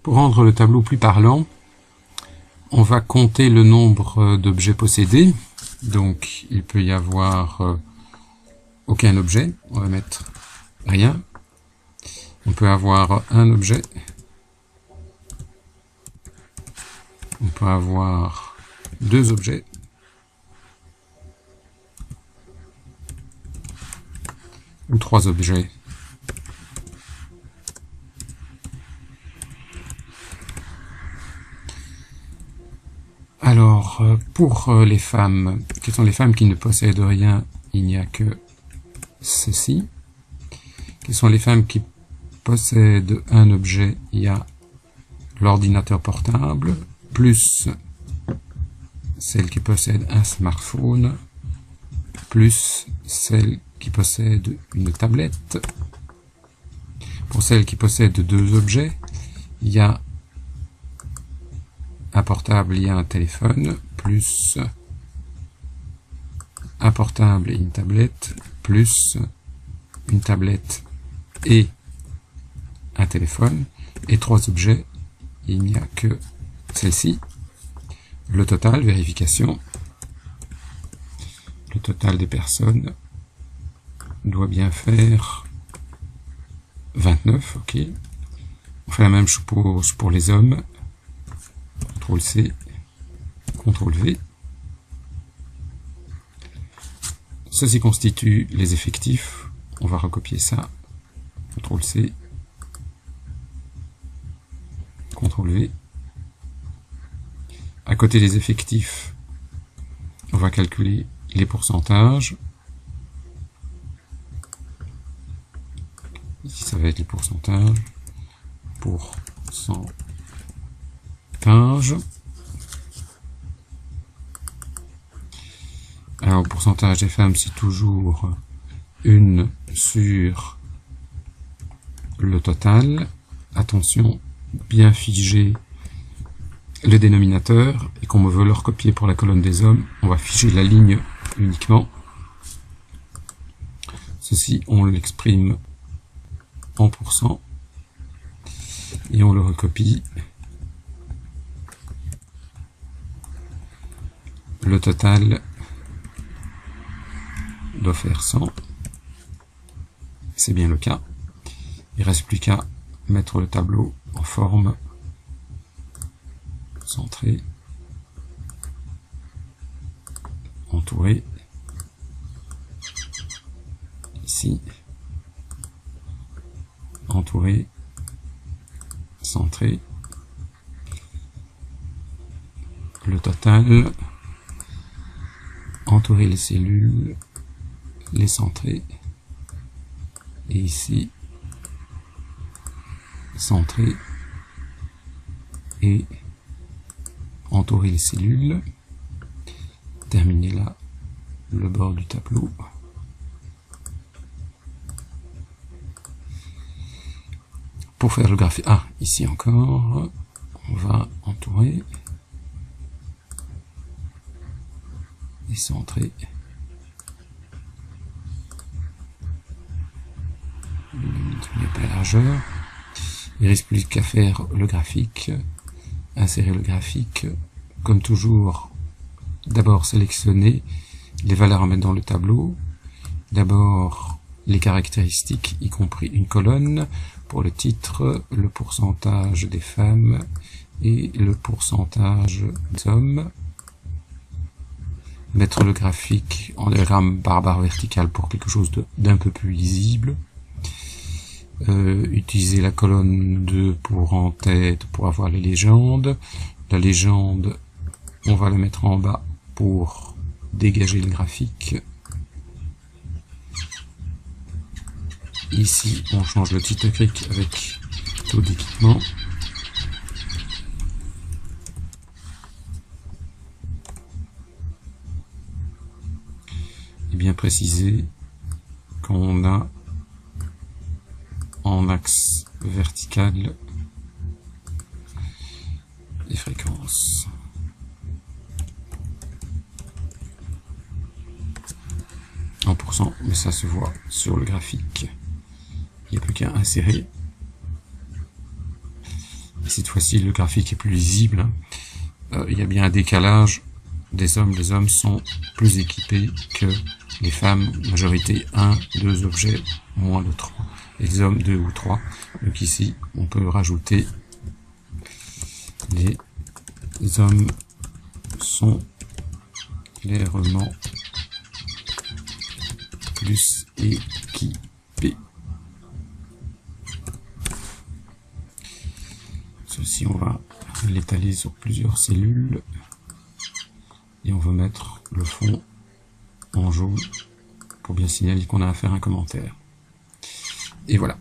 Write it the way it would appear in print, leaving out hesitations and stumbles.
Pour rendre le tableau plus parlant, on va compter le nombre d'objets possédés. Donc il peut y avoir aucun objet, on va mettre rien. On peut avoir un objet. On peut avoir deux objets. Ou trois objets. Alors, pour les femmes, quelles sont les femmes qui ne possèdent rien? Il n'y a que ceci. Quelles sont les femmes qui possèdent un objet? Il y a l'ordinateur portable, plus celle qui possède un smartphone, plus celle qui possède une tablette. Pour celle qui possède deux objets, il y a un portable, il y a un téléphone, plus un portable et une tablette, plus une tablette et un téléphone, et trois objets, il n'y a que celle-ci. Le total, vérification. Le total des personnes doit bien faire 29, ok. On fait la même chose pour les hommes. CTRL-C, CTRL-V. Ceci constitue les effectifs. On va recopier ça. CTRL-C, CTRL-V. À côté des effectifs, on va calculer les pourcentages. Ici, ça va être les pourcentages. Pourcentage. Alors, le pourcentage des femmes, c'est toujours 1 sur le total. Attention, bien figer le dénominateur. Et qu'on veut le recopier pour la colonne des hommes, on va figer la ligne uniquement. Ceci, on l'exprime en pourcent. Et on le recopie. Le total doit faire 100. C'est bien le cas. Il ne reste plus qu'à mettre le tableau en forme, centré, entouré, ici, entouré, centré, le total, entourer les cellules, les centrer, et ici, centrer, et entourer les cellules, terminer là le bord du tableau. Pour faire le graphique, ici encore, on va entourer, et centrer, diminuer la largeur. Il reste plus qu'à faire le graphique, insérer le graphique, comme toujours, d'abord sélectionner les valeurs à mettre dans le tableau, d'abord les caractéristiques, y compris une colonne, pour le titre, le pourcentage des femmes et le pourcentage des hommes. Mettre le graphique en diagramme barre verticale pour quelque chose d'un peu plus lisible. Utiliser la colonne 2 pour en tête pour avoir les légendes. La légende, on va la mettre en bas pour dégager le graphique. Ici, on change le titre graphique avec taux d'équipement. Et bien préciser qu'on a en axe vertical les fréquences. En pourcent, mais ça se voit sur le graphique. Il n'y a plus qu'à insérer. Cette fois-ci, le graphique est plus lisible. Il y a bien un décalage des hommes. Les hommes sont plus équipés que les femmes. Majorité 1, 2 objets, moins de 3. Et les hommes 2 ou 3. Donc ici, on peut rajouter les hommes sont clairement plus équipés. Ceci, on va l'étaler sur plusieurs cellules et on va mettre le fond en jaune pour bien signaler qu'on a à faire un commentaire. Et voilà.